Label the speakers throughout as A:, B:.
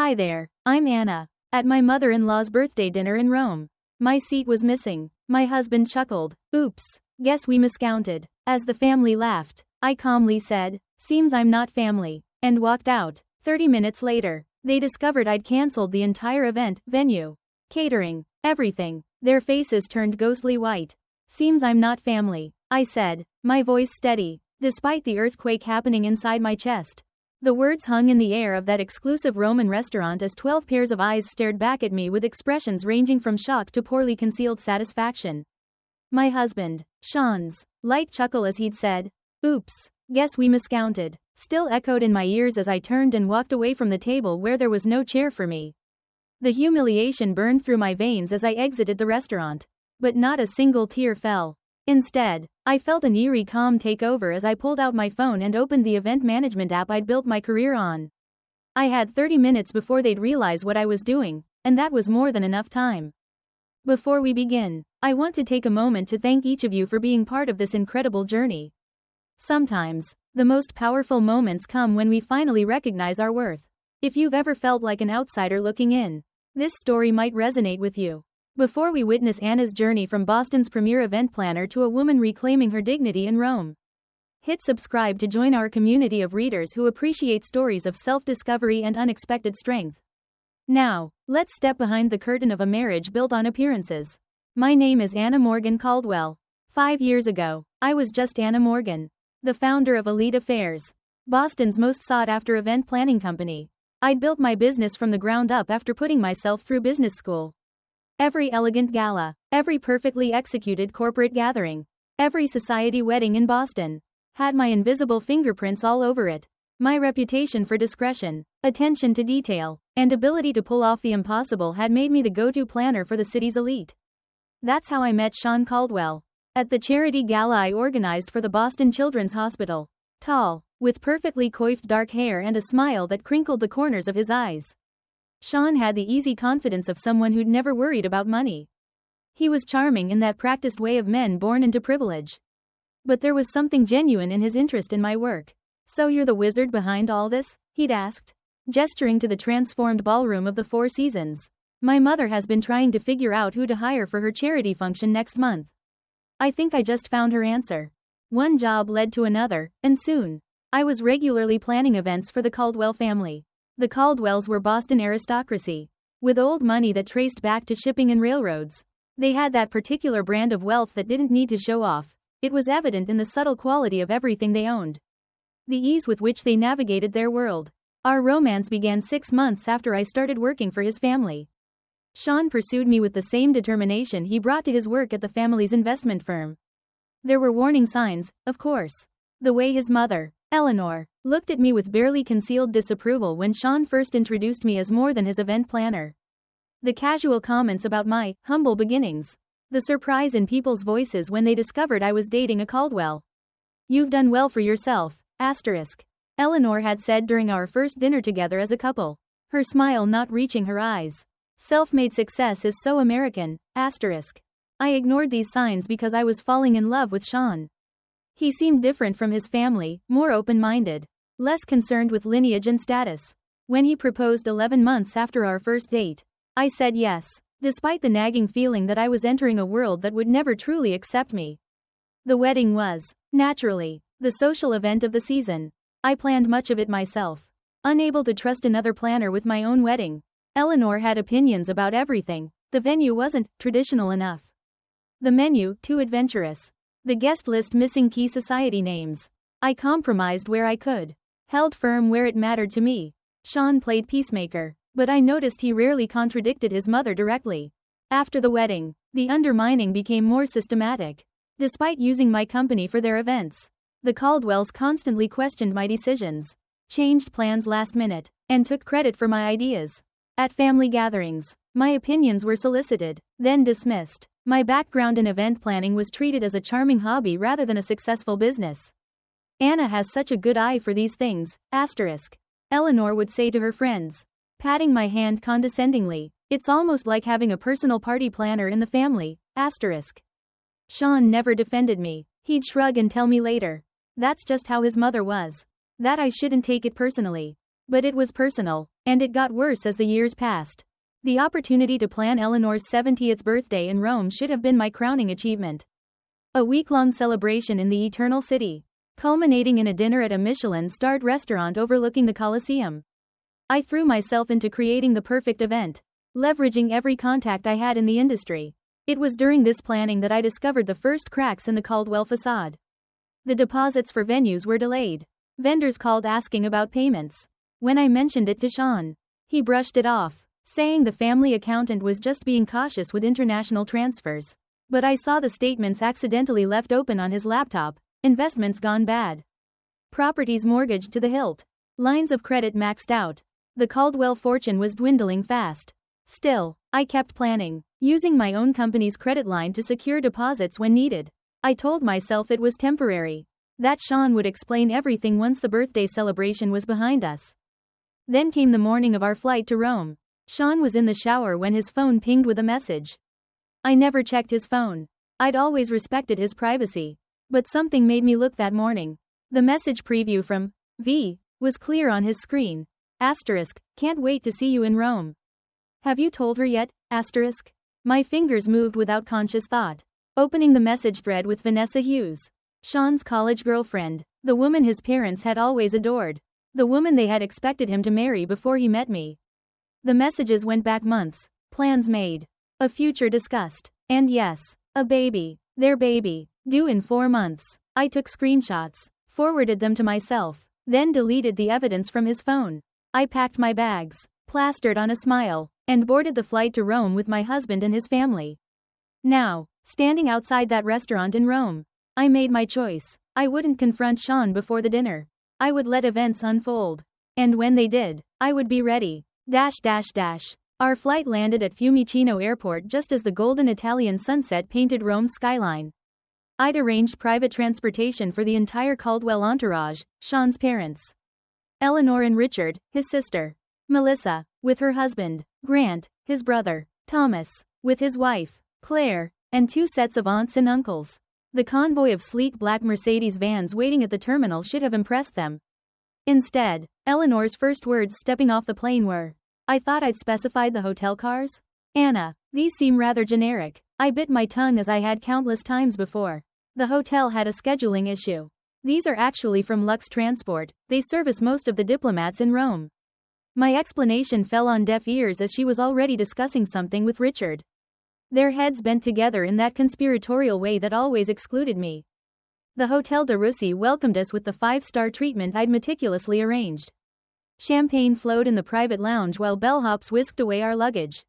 A: Hi there, I'm Anna. At my mother-in-law's birthday dinner in Rome. My seat was missing. My husband chuckled. Oops, guess we miscounted. As the family laughed, I calmly said, seems I'm not family, and walked out. 30 minutes later, they discovered I'd cancelled the entire event, venue, catering, everything. Their faces turned ghostly white. Seems I'm not family, I said, my voice steady, despite the earthquake happening inside my chest. The words hung in the air of that exclusive Roman restaurant as 12 pairs of eyes stared back at me with expressions ranging from shock to poorly concealed satisfaction. My husband, Sean's light chuckle as he'd said, oops, guess we miscounted, still echoed in my ears as I turned and walked away from the table where there was no chair for me. The humiliation burned through my veins as I exited the restaurant. But not a single tear fell. Instead, I felt an eerie calm take over as I pulled out my phone and opened the event management app I'd built my career on. I had 30 minutes before they'd realize what I was doing, and that was more than enough time. Before we begin, I want to take a moment to thank each of you for being part of this incredible journey. Sometimes, the most powerful moments come when we finally recognize our worth. If you've ever felt like an outsider looking in, this story might resonate with you. Before we witness Anna's journey from Boston's premier event planner to a woman reclaiming her dignity in Rome. Hit subscribe to join our community of readers who appreciate stories of self-discovery and unexpected strength. Now, let's step behind the curtain of a marriage built on appearances. My name is Anna Morgan Caldwell. 5 years ago, I was just Anna Morgan, the founder of Elite Affairs, Boston's most sought-after event planning company. I'd built my business from the ground up after putting myself through business school. Every elegant gala, every perfectly executed corporate gathering, every society wedding in Boston had my invisible fingerprints all over it. My reputation for discretion, attention to detail, and ability to pull off the impossible had made me the go-to planner for the city's elite. That's how I met Sean Caldwell at the charity gala I organized for the Boston Children's Hospital. Tall, with perfectly coiffed dark hair and a smile that crinkled the corners of his eyes. Sean had the easy confidence of someone who'd never worried about money. He was charming in that practiced way of men born into privilege. But there was something genuine in his interest in my work. So you're the wizard behind all this? He'd asked, gesturing to the transformed ballroom of the Four Seasons. My mother has been trying to figure out who to hire for her charity function next month. I think I just found her answer. One job led to another, and soon, I was regularly planning events for the Caldwell family. The Caldwells were Boston aristocracy, with old money that traced back to shipping and railroads. They had that particular brand of wealth that didn't need to show off. It was evident in the subtle quality of everything they owned. The ease with which they navigated their world. Our romance began 6 months after I started working for his family. Sean pursued me with the same determination he brought to his work at the family's investment firm. There were warning signs, of course. The way his mother, Eleanor, looked at me with barely concealed disapproval when Sean first introduced me as more than his event planner. The casual comments about my humble beginnings. The surprise in people's voices when they discovered I was dating a Caldwell. You've done well for yourself, asterisk. Eleanor had said during our first dinner together as a couple, her smile not reaching her eyes. Self-made success is so American, asterisk. I ignored these signs because I was falling in love with Sean. He seemed different from his family, more open-minded, less concerned with lineage and status. When he proposed 11 months after our first date, I said yes, despite the nagging feeling that I was entering a world that would never truly accept me. The wedding was, naturally, the social event of the season. I planned much of it myself. Unable to trust another planner with my own wedding, Eleanor had opinions about everything. The venue wasn't traditional enough. The menu, too adventurous. The guest list missing key society names. I compromised where I could. Held firm where it mattered to me. Sean played peacemaker, but I noticed he rarely contradicted his mother directly. After the wedding, the undermining became more systematic. Despite using my company for their events, the Caldwells constantly questioned my decisions, changed plans last minute, and took credit for my ideas. At family gatherings, my opinions were solicited, then dismissed. My background in event planning was treated as a charming hobby rather than a successful business. Anna has such a good eye for these things, asterisk. Eleanor would say to her friends, patting my hand condescendingly. It's almost like having a personal party planner in the family, asterisk. Sean never defended me. He'd shrug and tell me later. That's just how his mother was. That I shouldn't take it personally. But it was personal, And it got worse as the years passed. The opportunity to plan Eleanor's 70th birthday in Rome should have been my crowning achievement. A week-long celebration in the Eternal City, culminating in a dinner at a Michelin-starred restaurant overlooking the Colosseum. I threw myself into creating the perfect event, leveraging every contact I had in the industry. It was during this planning that I discovered the first cracks in the Caldwell facade. The deposits for venues were delayed. Vendors called asking about payments. When I mentioned it to Sean, he brushed it off, saying the family accountant was just being cautious with international transfers. But I saw the statements accidentally left open on his laptop. Investments gone bad. Properties mortgaged to the hilt. Lines of credit maxed out. The Caldwell fortune was dwindling fast. Still, I kept planning, using my own company's credit line to secure deposits when needed. I told myself it was temporary, that Sean would explain everything once the birthday celebration was behind us. Then came the morning of our flight to Rome. Sean was in the shower when his phone pinged with a message. I never checked his phone. I'd always respected his privacy. But something made me look that morning. The message preview from V was clear on his screen. Asterisk, can't wait to see you in Rome. Have you told her yet? Asterisk. My fingers moved without conscious thought, opening the message thread with Vanessa Hughes, Sean's college girlfriend, the woman his parents had always adored, the woman they had expected him to marry before he met me. The messages went back months, plans made, a future discussed, and yes, a baby, their baby, due in 4 months. I took screenshots, forwarded them to myself, then deleted the evidence from his phone. I packed my bags, plastered on a smile, and boarded the flight to Rome with my husband and his family. Now, standing outside that restaurant in Rome, I made my choice. I wouldn't confront Sean before the dinner. I would let events unfold. And when they did, I would be ready. Our flight landed at Fiumicino Airport just as the golden Italian sunset painted Rome's skyline. I'd arranged private transportation for the entire Caldwell entourage, Sean's parents, Eleanor and Richard, his sister, Melissa, with her husband, Grant, his brother, Thomas, with his wife, Claire, and 2 sets of aunts and uncles. The convoy of sleek black Mercedes vans waiting at the terminal should have impressed them. Instead, Eleanor's first words stepping off the plane were, "I thought I'd specified the hotel cars? Anna, these seem rather generic." I bit my tongue as I had countless times before. The hotel had a scheduling issue. These are actually from Lux Transport, they service most of the diplomats in Rome. My explanation fell on deaf ears as she was already discussing something with Richard. Their heads bent together in that conspiratorial way that always excluded me. The Hotel de Russie welcomed us with the 5-star treatment I'd meticulously arranged. Champagne flowed in the private lounge while bellhops whisked away our luggage.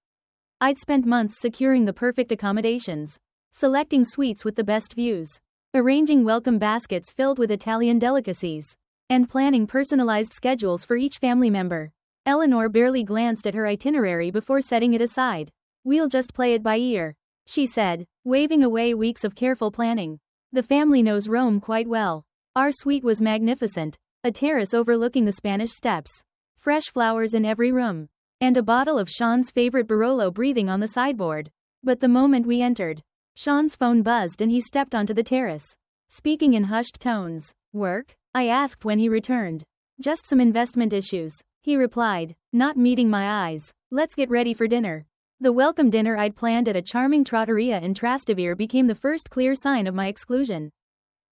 A: I'd spent months securing the perfect accommodations, selecting suites with the best views, arranging welcome baskets filled with Italian delicacies, and planning personalized schedules for each family member. Eleanor barely glanced at her itinerary before setting it aside. "We'll just play it by ear," she said, waving away weeks of careful planning. "The family knows Rome quite well." Our suite was magnificent, a terrace overlooking the Spanish Steps, fresh flowers in every room, and a bottle of Sean's favorite Barolo breathing on the sideboard. But the moment we entered, Sean's phone buzzed and he stepped onto the terrace, speaking in hushed tones. "Work?" I asked when he returned. "Just some investment issues," he replied, not meeting my eyes. "Let's get ready for dinner." The welcome dinner I'd planned at a charming trattoria in Trastevere became the first clear sign of my exclusion.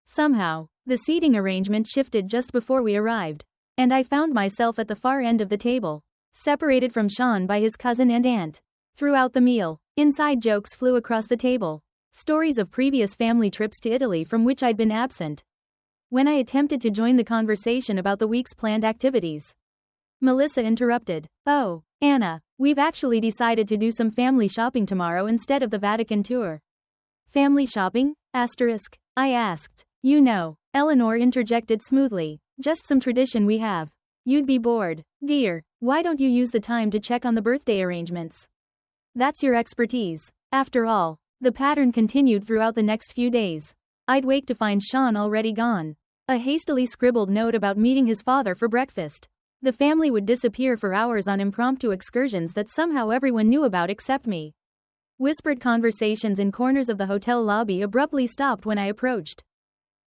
A: Somehow, the seating arrangement shifted just before we arrived, and I found myself at the far end of the table, separated from Sean by his cousin and aunt. Throughout the meal, inside jokes flew across the table, stories of previous family trips to Italy from which I'd been absent. When I attempted to join the conversation about the week's planned activities, Melissa interrupted. "Oh, Anna, we've actually decided to do some family shopping tomorrow instead of the Vatican tour." "Family shopping?" I asked. "You know," Eleanor interjected smoothly, "just some tradition we have." "You'd be bored, dear. Why don't you use the time to check on the birthday arrangements? That's your expertise." After all, the pattern continued throughout the next few days. I'd wake to find Sean already gone. A hastily scribbled note about meeting his father for breakfast. The family would disappear for hours on impromptu excursions that somehow everyone knew about except me. Whispered conversations in corners of the hotel lobby abruptly stopped when I approached.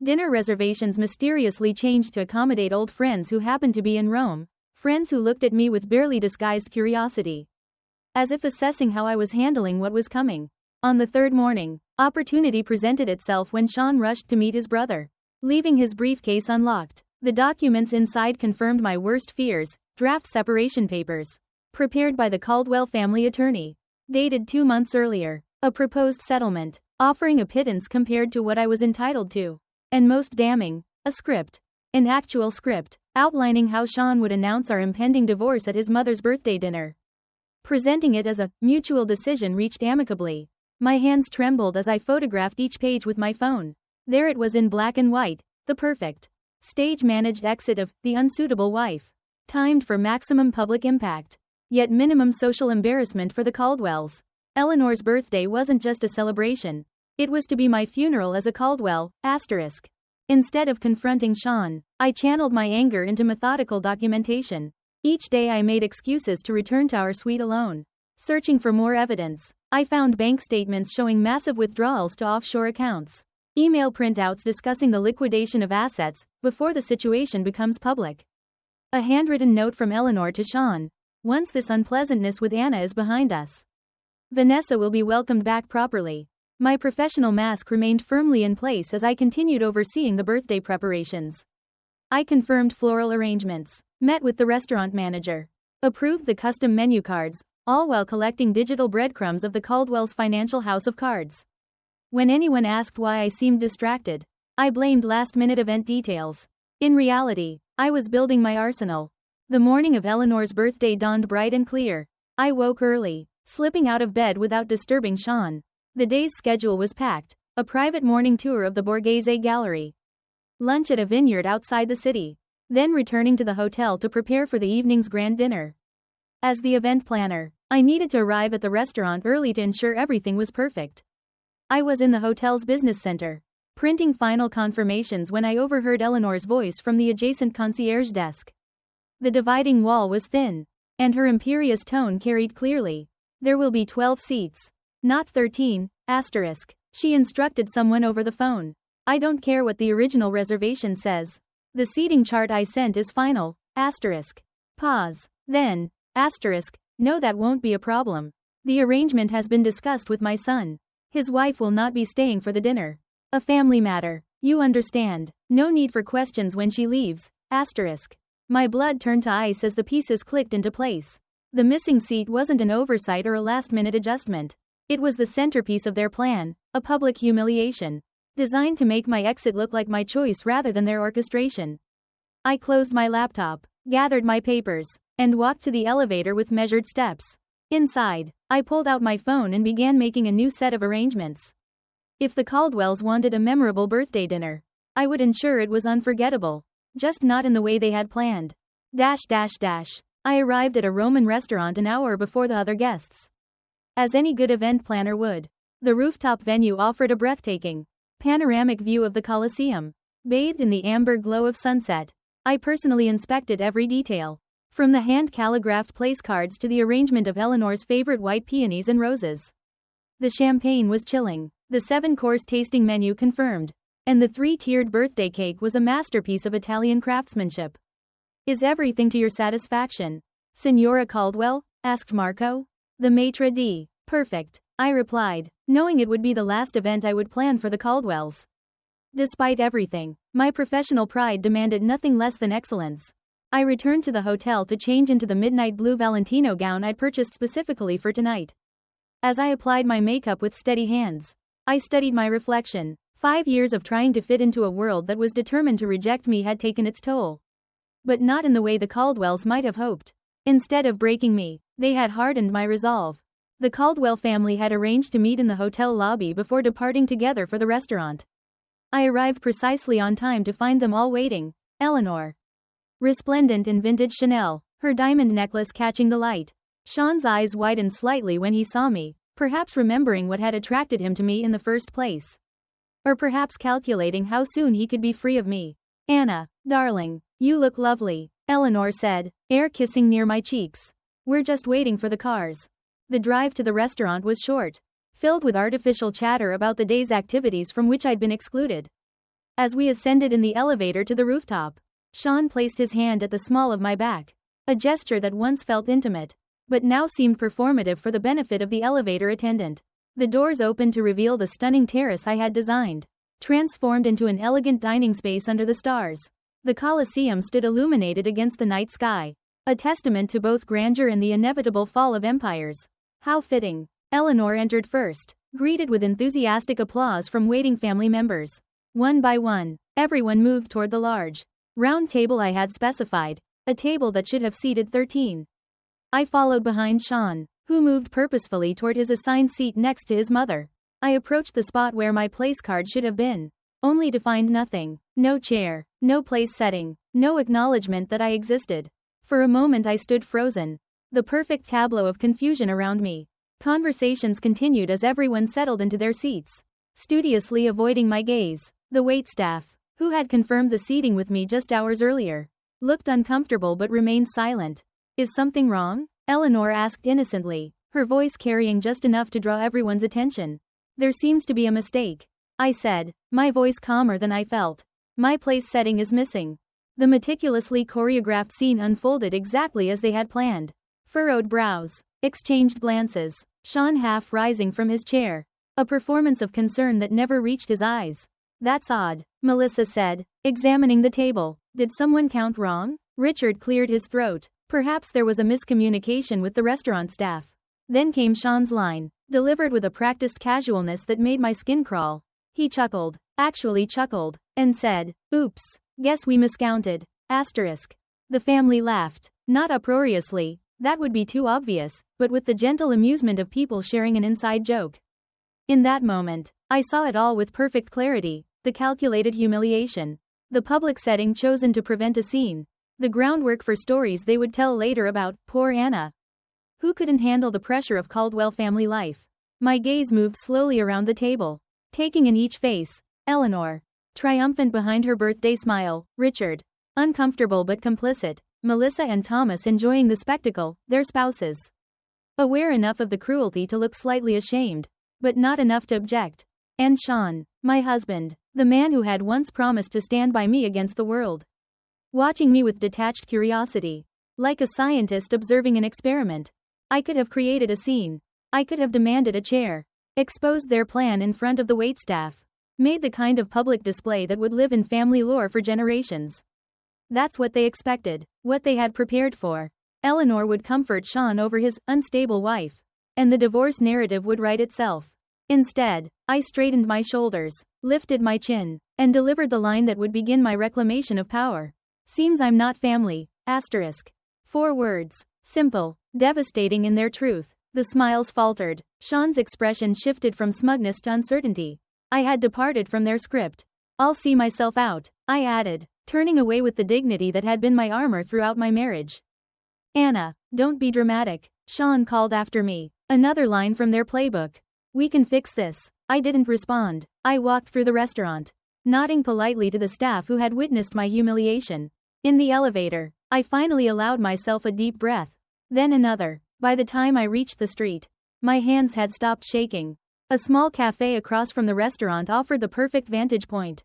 A: Dinner reservations mysteriously changed to accommodate old friends who happened to be in Rome. Friends who looked at me with barely disguised curiosity, as if assessing how I was handling what was coming. On the third morning, opportunity presented itself when Sean rushed to meet his brother, leaving his briefcase unlocked. The documents inside confirmed my worst fears: draft separation papers, prepared by the Caldwell family attorney, dated 2 months earlier, a proposed settlement, offering a pittance compared to what I was entitled to, and most damning, a script, an actual script, outlining how Sean would announce our impending divorce at his mother's birthday dinner, presenting it as a mutual decision reached amicably. My hands trembled as I photographed each page with my phone. There it was in black and white, the perfect, stage-managed exit of The Unsuitable Wife, timed for maximum public impact, yet minimum social embarrassment for the Caldwells. Eleanor's birthday wasn't just a celebration. It was to be my funeral as a Caldwell, asterisk. Instead of confronting Sean, I channeled my anger into methodical documentation. Each day I made excuses to return to our suite alone. Searching for more evidence, I found bank statements showing massive withdrawals to offshore accounts, email printouts discussing the liquidation of assets before the situation becomes public, a handwritten note from Eleanor to Sean: once this unpleasantness with Anna is behind us, Vanessa will be welcomed back properly. My professional mask remained firmly in place as I continued overseeing the birthday preparations. I confirmed floral arrangements, met with the restaurant manager, approved the custom menu cards, all while collecting digital breadcrumbs of the Caldwell's financial house of cards. When anyone asked why I seemed distracted, I blamed last-minute event details. In reality, I was building my arsenal. The morning of Eleanor's birthday dawned bright and clear. I woke early, slipping out of bed without disturbing Sean. The day's schedule was packed: a private morning tour of the Borghese Gallery, lunch at a vineyard outside the city, then returning to the hotel to prepare for the evening's grand dinner. As the event planner, I needed to arrive at the restaurant early to ensure everything was perfect. I was in the hotel's business center, printing final confirmations when I overheard Eleanor's voice from the adjacent concierge desk. The dividing wall was thin, and her imperious tone carried clearly. There will be 12 seats, not 13, asterisk. She instructed someone over the phone. I don't care what the original reservation says. The seating chart I sent is final, asterisk. Pause. Then, asterisk. No, that won't be a problem. The arrangement has been discussed with my son. His wife will not be staying for the dinner. A family matter. You understand. No need for questions when she leaves, asterisk. My blood turned to ice as the pieces clicked into place. The missing seat wasn't an oversight or a last-minute adjustment. It was the centerpiece of their plan, a public humiliation, designed to make my exit look like my choice rather than their orchestration. I closed my laptop, gathered my papers, and walked to the elevator with measured steps. Inside, I pulled out my phone and began making a new set of arrangements. If the Caldwells wanted a memorable birthday dinner, I would ensure it was unforgettable, just not in the way they had planned. I arrived at a Roman restaurant an hour before the other guests, as any good event planner would. The rooftop venue offered a breathtaking, panoramic view of the Colosseum, bathed in the amber glow of sunset. I personally inspected every detail, from the hand-calligraphed place cards to the arrangement of Eleanor's favorite white peonies and roses. The champagne was chilling, the 7-course tasting menu confirmed, and the 3-tiered birthday cake was a masterpiece of Italian craftsmanship. Is everything to your satisfaction, Signora Caldwell? Asked Marco, the maitre d'. Perfect, I replied, knowing it would be the last event I would plan for the Caldwells. Despite everything, my professional pride demanded nothing less than excellence. I returned to the hotel to change into the midnight blue Valentino gown I'd purchased specifically for tonight. As I applied my makeup with steady hands, I studied my reflection. 5 years of trying to fit into a world that was determined to reject me had taken its toll. But not in the way the Caldwells might have hoped. Instead of breaking me, they had hardened my resolve. The Caldwell family had arranged to meet in the hotel lobby before departing together for the restaurant. I arrived precisely on time to find them all waiting. Eleanor, resplendent in vintage Chanel, her diamond necklace catching the light. Sean's eyes widened slightly when he saw me, perhaps remembering what had attracted him to me in the first place. Or perhaps calculating how soon he could be free of me. Anna, darling, you look lovely, Eleanor said, air kissing near my cheeks. We're just waiting for the cars. The drive to the restaurant was short, filled with artificial chatter about the day's activities from which I'd been excluded. As we ascended in the elevator to the rooftop, Sean placed his hand at the small of my back. A gesture that once felt intimate, but now seemed performative for the benefit of the elevator attendant. The doors opened to reveal the stunning terrace I had designed, transformed into an elegant dining space under the stars. The Colosseum stood illuminated against the night sky, a testament to both grandeur and the inevitable fall of empires. How fitting. Eleanor entered first, greeted with enthusiastic applause from waiting family members. One by one, everyone moved toward the large, round table I had specified, a table that should have seated 13. I followed behind Sean, who moved purposefully toward his assigned seat next to his mother. I approached the spot where my place card should have been, only to find nothing. No chair, no place setting, no acknowledgement that I existed. For a moment I stood frozen, the perfect tableau of confusion around me. Conversations continued as everyone settled into their seats, studiously avoiding my gaze. The waitstaff, who had confirmed the seating with me just hours earlier, looked uncomfortable but remained silent. Is something wrong? Eleanor asked innocently, her voice carrying just enough to draw everyone's attention. There seems to be a mistake, I said, my voice calmer than I felt. My place setting is missing. The meticulously choreographed scene unfolded exactly as they had planned. Furrowed brows, exchanged glances, Sean half rising from his chair, a performance of concern that never reached his eyes. That's odd, Melissa said, examining the table. Did someone count wrong? Richard cleared his throat. Perhaps there was a miscommunication with the restaurant staff. Then came Sean's line, delivered with a practiced casualness that made my skin crawl. He chuckled, actually chuckled, and said, "Oops, guess we miscounted." Asterisk. The family laughed, not uproariously, that would be too obvious, but with the gentle amusement of people sharing an inside joke. In that moment, I saw it all with perfect clarity, the calculated humiliation, the public setting chosen to prevent a scene, the groundwork for stories they would tell later about poor Anna, who couldn't handle the pressure of Caldwell family life. My gaze moved slowly around the table, taking in each face. Eleanor, triumphant behind her birthday smile, Richard, uncomfortable but complicit, Melissa and Thomas enjoying the spectacle, their spouses, aware enough of the cruelty to look slightly ashamed, but not enough to object, and Sean, my husband, the man who had once promised to stand by me against the world, watching me with detached curiosity, like a scientist observing an experiment. I could have created a scene. I could have demanded a chair, exposed their plan in front of the waitstaff, made the kind of public display that would live in family lore for generations. That's what they expected, what they had prepared for. Eleanor would comfort Sean over his unstable wife, and the divorce narrative would write itself. Instead, I straightened my shoulders, lifted my chin, and delivered the line that would begin my reclamation of power. Seems I'm not family, asterisk. 4 words, simple, devastating in their truth. The smiles faltered, Sean's expression shifted from smugness to uncertainty. I had departed from their script. I'll see myself out, I added, turning away with the dignity that had been my armor throughout my marriage. Anna, don't be dramatic, Sean called after me, another line from their playbook. We can fix this. I didn't respond. I walked through the restaurant, nodding politely to the staff who had witnessed my humiliation. In the elevator, I finally allowed myself a deep breath, then another. By the time I reached the street, my hands had stopped shaking. A small cafe across from the restaurant offered the perfect vantage point.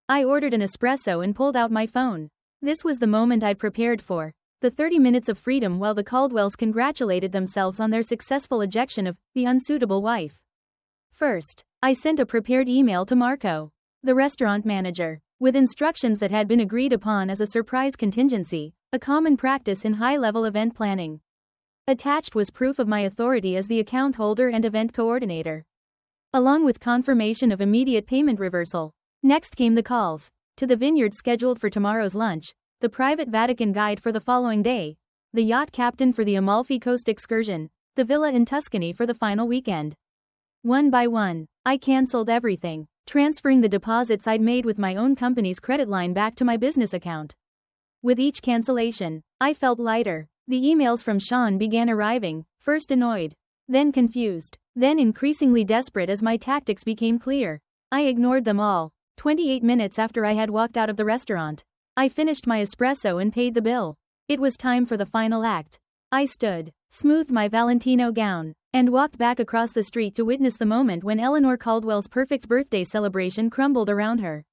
A: I ordered an espresso and pulled out my phone. This was the moment I'd prepared for, the 30 minutes of freedom while the Caldwells congratulated themselves on their successful ejection of the unsuitable wife. First, I sent a prepared email to Marco, the restaurant manager, with instructions that had been agreed upon as a surprise contingency, a common practice in high-level event planning. Attached was proof of my authority as the account holder and event coordinator, along with confirmation of immediate payment reversal. Next came the calls to the vineyard scheduled for tomorrow's lunch, the private Vatican guide for the following day, the yacht captain for the Amalfi Coast excursion, the villa in Tuscany for the final weekend. One by one, I cancelled everything, transferring the deposits I'd made with my own company's credit line back to my business account. With each cancellation, I felt lighter. The emails from Sean began arriving, first annoyed, then confused, then increasingly desperate as my tactics became clear. I ignored them all. 28 minutes after I had walked out of the restaurant, I finished my espresso and paid the bill. It was time for the final act. I stood, smoothed my Valentino gown, and walked back across the street to witness the moment when Eleanor Caldwell's perfect birthday celebration crumbled around her.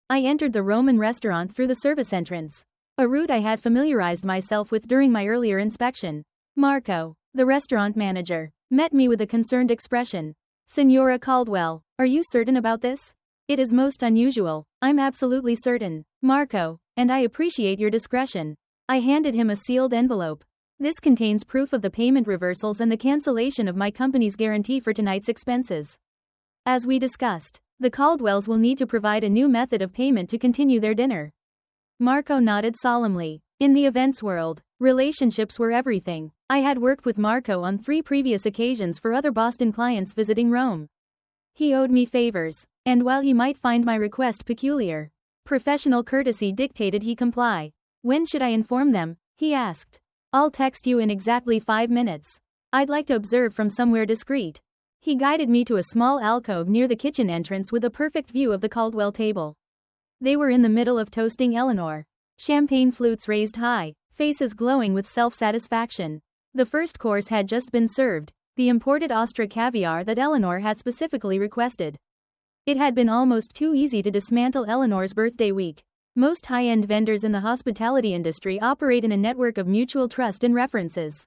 A: I entered the Roman restaurant through the service entrance. a route I had familiarized myself with during my earlier inspection. Marco, the restaurant manager, met me with a concerned expression. Senora Caldwell, are you certain about this? It is most unusual. I'm absolutely certain, Marco, and I appreciate your discretion. I handed him a sealed envelope. This contains proof of the payment reversals and the cancellation of my company's guarantee for tonight's expenses. As we discussed, the Caldwells will need to provide a new method of payment to continue their dinner. Marco nodded solemnly. In the events world, relationships were everything. I had worked with Marco on 3 previous occasions for other Boston clients visiting Rome. He owed me favors, and while he might find my request peculiar, professional courtesy dictated he comply. When should I inform them? He asked. I'll text you in exactly 5 minutes. I'd like to observe from somewhere discreet. He guided me to a small alcove near the kitchen entrance with a perfect view of the Caldwell table. They were in the middle of toasting Eleanor. Champagne flutes raised high, faces glowing with self-satisfaction. The first course had just been served, the imported Ostra caviar that Eleanor had specifically requested. It had been almost too easy to dismantle Eleanor's birthday week. Most high-end vendors in the hospitality industry operate in a network of mutual trust and references.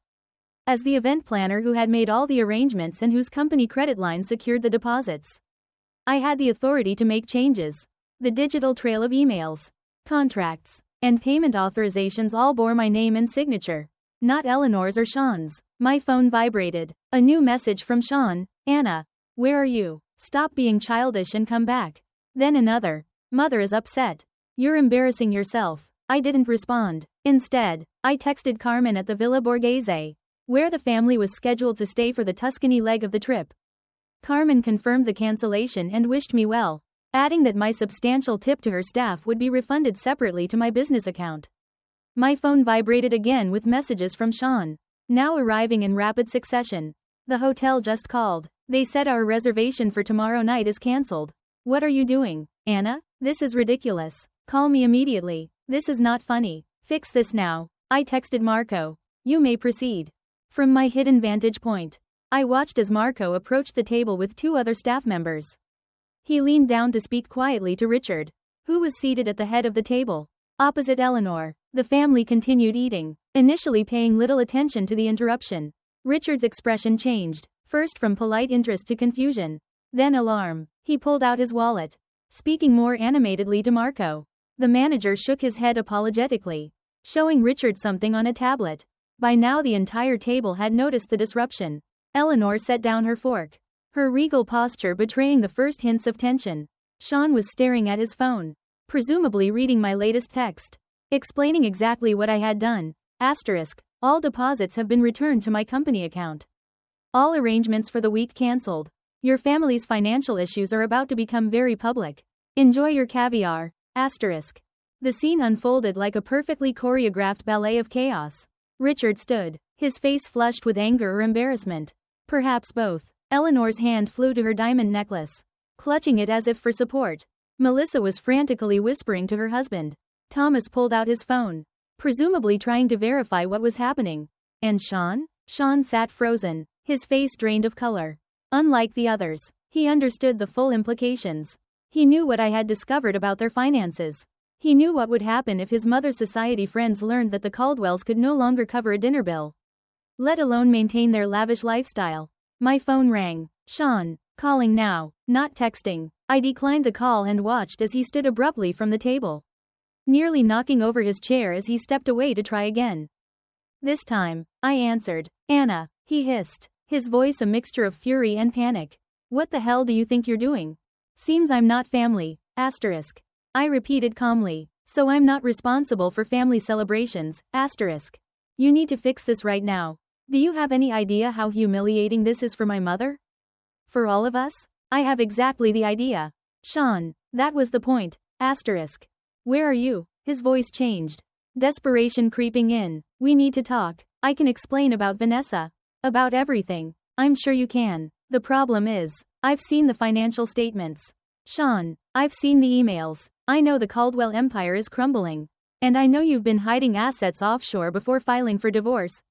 A: As the event planner who had made all the arrangements and whose company credit line secured the deposits, I had the authority to make changes. The digital trail of emails, contracts, and payment authorizations all bore my name and signature, not Eleanor's or Sean's. My phone vibrated. A new message from Sean. Anna, where are you? Stop being childish and come back. Then another. Mother is upset. You're embarrassing yourself. I didn't respond. Instead, I texted Carmen at the Villa Borghese, where the family was scheduled to stay for the Tuscany leg of the trip. Carmen confirmed the cancellation and wished me well, adding that my substantial tip to her staff would be refunded separately to my business account. My phone vibrated again with messages from Sean, now arriving in rapid succession. The hotel just called. They said our reservation for tomorrow night is cancelled. What are you doing, Anna? This is ridiculous. Call me immediately. This is not funny. Fix this now. I texted Marco. You may proceed. From my hidden vantage point, I watched as Marco approached the table with 2 other staff members. He leaned down to speak quietly to Richard, who was seated at the head of the table, opposite Eleanor. The family continued eating, initially paying little attention to the interruption. Richard's expression changed, first from polite interest to confusion, then alarm. He pulled out his wallet, speaking more animatedly to Marco. The manager shook his head apologetically, showing Richard something on a tablet. By now the entire table had noticed the disruption. Eleanor set down her fork, her regal posture betraying the first hints of tension. Sean was staring at his phone, presumably reading my latest text, explaining exactly what I had done. All deposits have been returned to my company account. All arrangements for the week cancelled. Your family's financial issues are about to become very public. Enjoy your caviar. The scene unfolded like a perfectly choreographed ballet of chaos. Richard stood, his face flushed with anger or embarrassment. Perhaps both. Eleanor's hand flew to her diamond necklace, clutching it as if for support. Melissa was frantically whispering to her husband. Thomas pulled out his phone, presumably trying to verify what was happening. And Sean? Sean sat frozen, his face drained of color. Unlike the others, he understood the full implications. He knew what I had discovered about their finances. He knew what would happen if his mother's society friends learned that the Caldwells could no longer cover a dinner bill, let alone maintain their lavish lifestyle. My phone rang. Sean, calling now, not texting. I declined the call and watched as he stood abruptly from the table, nearly knocking over his chair as he stepped away to try again. This time, I answered. Anna, he hissed, his voice a mixture of fury and panic. What the hell do you think you're doing? Seems I'm not family. I repeated calmly. So I'm not responsible for family celebrations. You need to fix this right now. Do you have any idea how humiliating this is for my mother? For all of us? I have exactly the idea. Sean, that was the point. Where are you? His voice changed, desperation creeping in. We need to talk. I can explain about Vanessa. About everything. I'm sure you can. The problem is, I've seen the financial statements. Sean, I've seen the emails. I know the Caldwell empire is crumbling. And I know you've been hiding assets offshore before filing for divorce.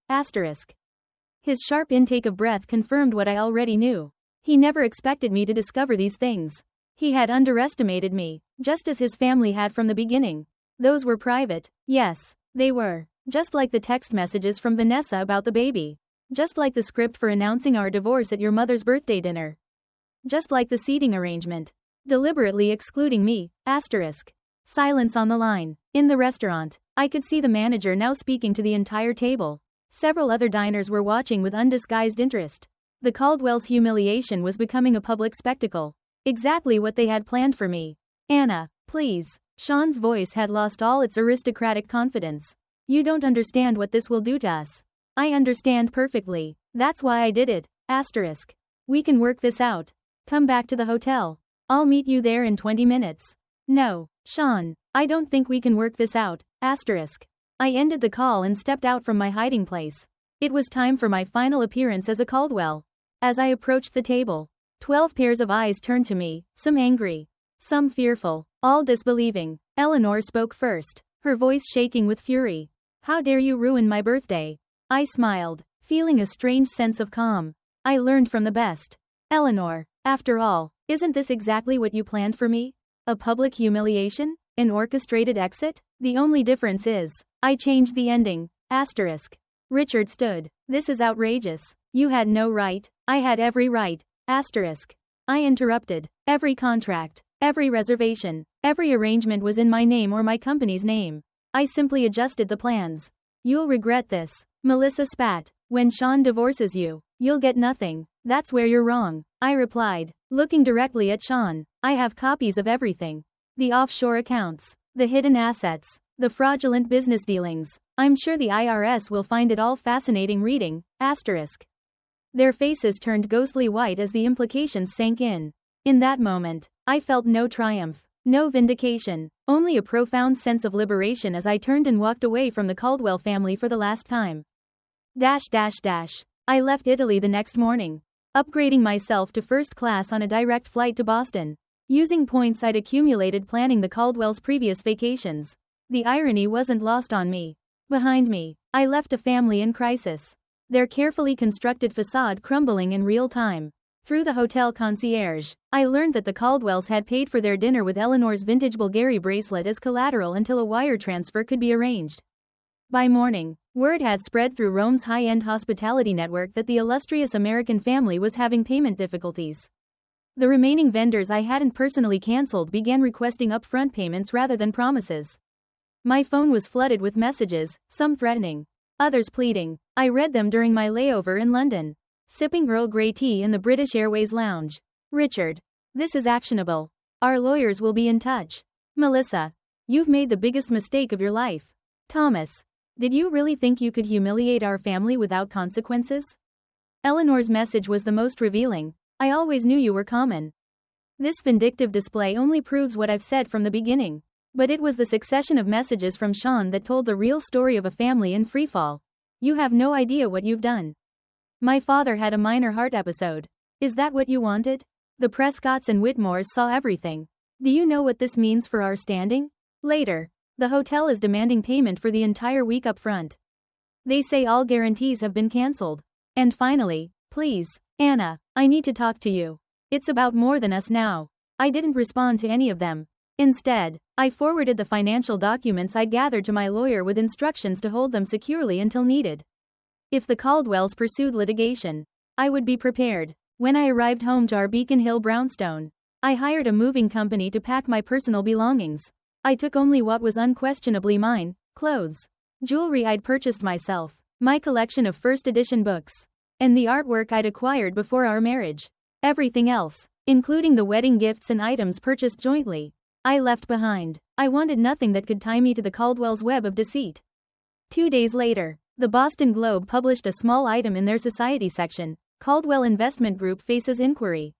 A: His sharp intake of breath confirmed what I already knew. He never expected me to discover these things. He had underestimated me, just as his family had from the beginning. Those were private. Yes, they were. Just like the text messages from Vanessa about the baby. Just like the script for announcing our divorce at your mother's birthday dinner. Just like the seating arrangement. Deliberately excluding me. Asterisk. Silence on the line. In the restaurant, I could see the manager now speaking to the entire table. Several other diners were watching with undisguised interest. The Caldwell's humiliation was becoming a public spectacle. Exactly what they had planned for me. Anna, please. Sean's voice had lost all its aristocratic confidence. You don't understand what this will do to us. I understand perfectly. That's why I did it. Asterisk. We can work this out. Come back to the hotel. I'll meet you there in 20 minutes. No, Sean, I don't think we can work this out. Asterisk. I ended the call and stepped out from my hiding place. It was time for my final appearance as a Caldwell. As I approached the table, 12 pairs of eyes turned to me, some angry, some fearful, all disbelieving. Eleanor spoke first, her voice shaking with fury. How dare you ruin my birthday? I smiled, feeling a strange sense of calm. I learned from the best. Eleanor, after all, isn't this exactly what you planned for me? A public humiliation? An orchestrated exit? The only difference is, I changed the ending. Asterisk. Richard stood. This is outrageous. You had no right. I had every right. Asterisk. I interrupted. Every contract, every reservation, every arrangement was in my name or my company's name. I simply adjusted the plans. You'll regret this. Melissa spat. When Sean divorces you, you'll get nothing. That's where you're wrong. I replied, looking directly at Sean. I have copies of everything. The offshore accounts, the hidden assets, the fraudulent business dealings. I'm sure the IRS will find it all fascinating reading. Asterisk. Their faces turned ghostly white as the implications sank in. In that moment, I felt no triumph, no vindication, only a profound sense of liberation as I turned and walked away from the Caldwell family for the last time. I left Italy the next morning, upgrading myself to first class on a direct flight to Boston, using points I'd accumulated planning the Caldwell's previous vacations. The irony wasn't lost on me. Behind me, I left a family in crisis, their carefully constructed facade crumbling in real time. Through the hotel concierge, I learned that the Caldwells had paid for their dinner with Eleanor's vintage Bulgari bracelet as collateral until a wire transfer could be arranged. By morning, word had spread through Rome's high-end hospitality network that the illustrious American family was having payment difficulties. The remaining vendors I hadn't personally cancelled began requesting upfront payments rather than promises. My phone was flooded with messages, some threatening, others pleading. I read them during my layover in London, sipping Earl Grey tea in the British Airways lounge. Richard, this is actionable. Our lawyers will be in touch. Melissa, you've made the biggest mistake of your life. Thomas, did you really think you could humiliate our family without consequences? Eleanor's message was the most revealing. I always knew you were common. This vindictive display only proves what I've said from the beginning. But it was the succession of messages from Sean that told the real story of a family in freefall. You have no idea what you've done. My father had a minor heart episode. Is that what you wanted? The Prescotts and Whitmores saw everything. Do you know what this means for our standing? Later, the hotel is demanding payment for the entire week up front. They say all guarantees have been cancelled. And finally, please, Anna, I need to talk to you. It's about more than us now. I didn't respond to any of them. Instead, I forwarded the financial documents I'd gathered to my lawyer with instructions to hold them securely until needed. If the Caldwells pursued litigation, I would be prepared. When I arrived home to our Beacon Hill brownstone, I hired a moving company to pack my personal belongings. I took only what was unquestionably mine: clothes, jewelry I'd purchased myself, my collection of first edition books, and the artwork I'd acquired before our marriage. Everything else, including the wedding gifts and items purchased jointly, I left behind. I wanted nothing that could tie me to the Caldwell's web of deceit. 2 days later, the Boston Globe published a small item in their society section: Caldwell Investment Group faces inquiry.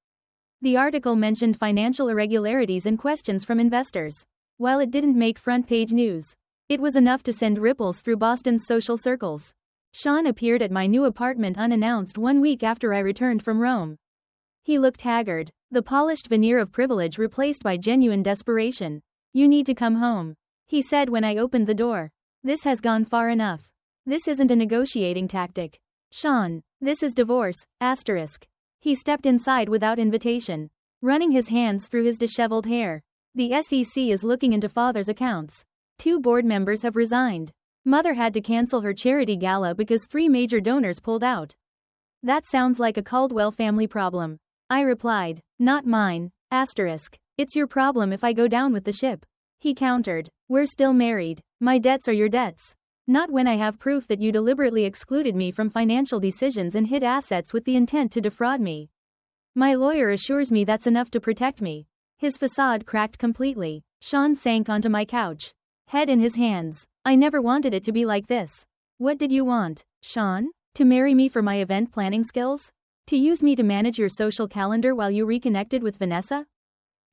A: The article mentioned financial irregularities and questions from investors. While it didn't make front-page news, it was enough to send ripples through Boston's social circles. Sean appeared at my new apartment unannounced 1 week after I returned from Rome. He looked haggard, the polished veneer of privilege replaced by genuine desperation. "You need to come home," he said when I opened the door. "This has gone far enough. This isn't a negotiating tactic. Sean, this is divorce." He stepped inside without invitation, running his hands through his disheveled hair. "The SEC is looking into father's accounts. 2 board members have resigned. Mother had to cancel her charity gala because 3 major donors pulled out. That sounds like a Caldwell family problem. I replied. Not mine. It's your problem if I go down with the ship. He countered. We're still married. My debts are your debts. Not when I have proof that you deliberately excluded me from financial decisions and hid assets with the intent to defraud me. My lawyer assures me that's enough to protect me. His facade cracked completely. Sean sank onto my couch, head in his hands. I never wanted it to be like this. What did you want, Sean? To marry me for my event planning skills? To use me to manage your social calendar while you reconnected with Vanessa?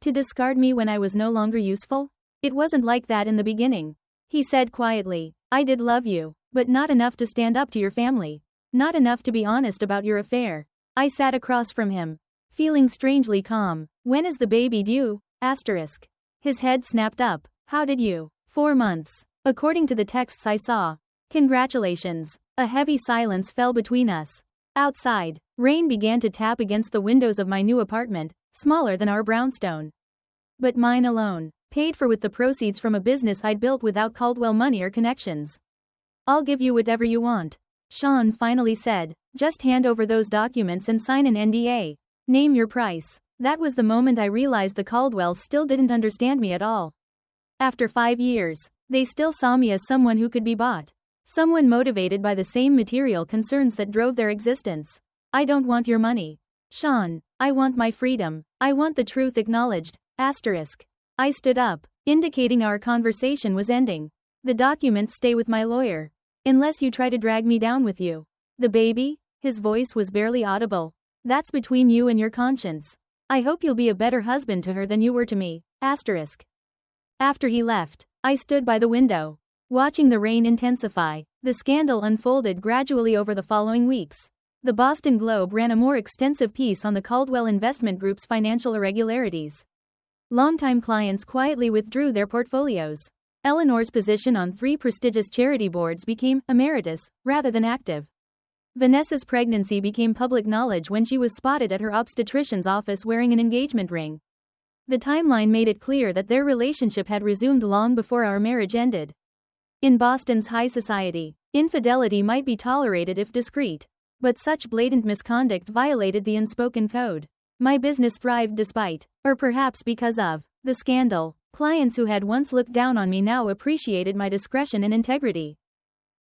A: To discard me when I was no longer useful? It wasn't like that in the beginning. He said quietly. I did love you, but not enough to stand up to your family. Not enough to be honest about your affair. I sat across from him, feeling strangely calm. When is the baby due? His head snapped up. How did you? 4 months. According to the texts I saw. Congratulations. A heavy silence fell between us. Outside, rain began to tap against the windows of my new apartment, smaller than our brownstone. But mine alone, paid for with the proceeds from a business I'd built without Caldwell money or connections. I'll give you whatever you want, Sean finally said. Just hand over those documents and sign an NDA. Name your price. That was the moment I realized the Caldwells still didn't understand me at all. After 5 years, they still saw me as someone who could be bought. Someone motivated by the same material concerns that drove their existence. I don't want your money, Sean. I want my freedom. I want the truth acknowledged. I stood up, indicating our conversation was ending. The documents stay with my lawyer. Unless you try to drag me down with you. The baby? His voice was barely audible. That's between you and your conscience. I hope you'll be a better husband to her than you were to me. After he left, I stood by the window, watching the rain intensify. The scandal unfolded gradually over the following weeks. The Boston Globe ran a more extensive piece on the Caldwell Investment Group's financial irregularities. Longtime clients quietly withdrew their portfolios. Eleanor's position on 3 prestigious charity boards became emeritus rather than active. Vanessa's pregnancy became public knowledge when she was spotted at her obstetrician's office wearing an engagement ring. The timeline made it clear that their relationship had resumed long before our marriage ended. In Boston's high society, infidelity might be tolerated if discreet. But such blatant misconduct violated the unspoken code. My business thrived despite, or perhaps because of, the scandal. Clients who had once looked down on me now appreciated my discretion and integrity.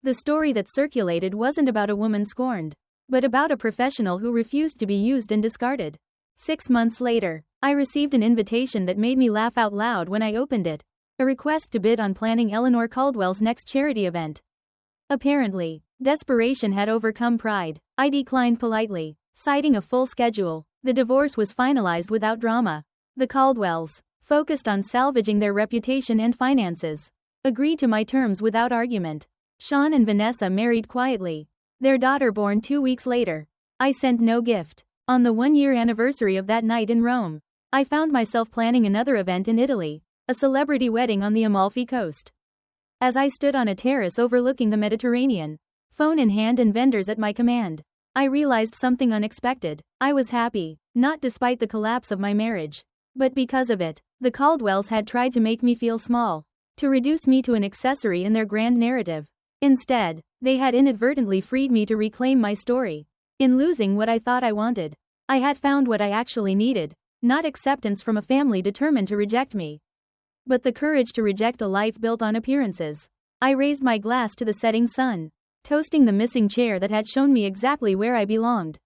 A: The story that circulated wasn't about a woman scorned, but about a professional who refused to be used and discarded. 6 months later, I received an invitation that made me laugh out loud when I opened it. A request to bid on planning Eleanor Caldwell's next charity event. Apparently, desperation had overcome pride. I declined politely, citing a full schedule. The divorce was finalized without drama. The Caldwells, focused on salvaging their reputation and finances, agreed to my terms without argument. Sean and Vanessa married quietly. Their daughter born 2 weeks later. I sent no gift. On the 1-year anniversary of that night in Rome, I found myself planning another event in Italy, a celebrity wedding on the Amalfi Coast. As I stood on a terrace overlooking the Mediterranean, phone in hand and vendors at my command, I realized something unexpected. I was happy, not despite the collapse of my marriage, but because of it. The Caldwells had tried to make me feel small, to reduce me to an accessory in their grand narrative. Instead, they had inadvertently freed me to reclaim my story. In losing what I thought I wanted, I had found what I actually needed, not acceptance from a family determined to reject me, but the courage to reject a life built on appearances. I raised my glass to the setting sun, toasting the missing chair that had shown me exactly where I belonged.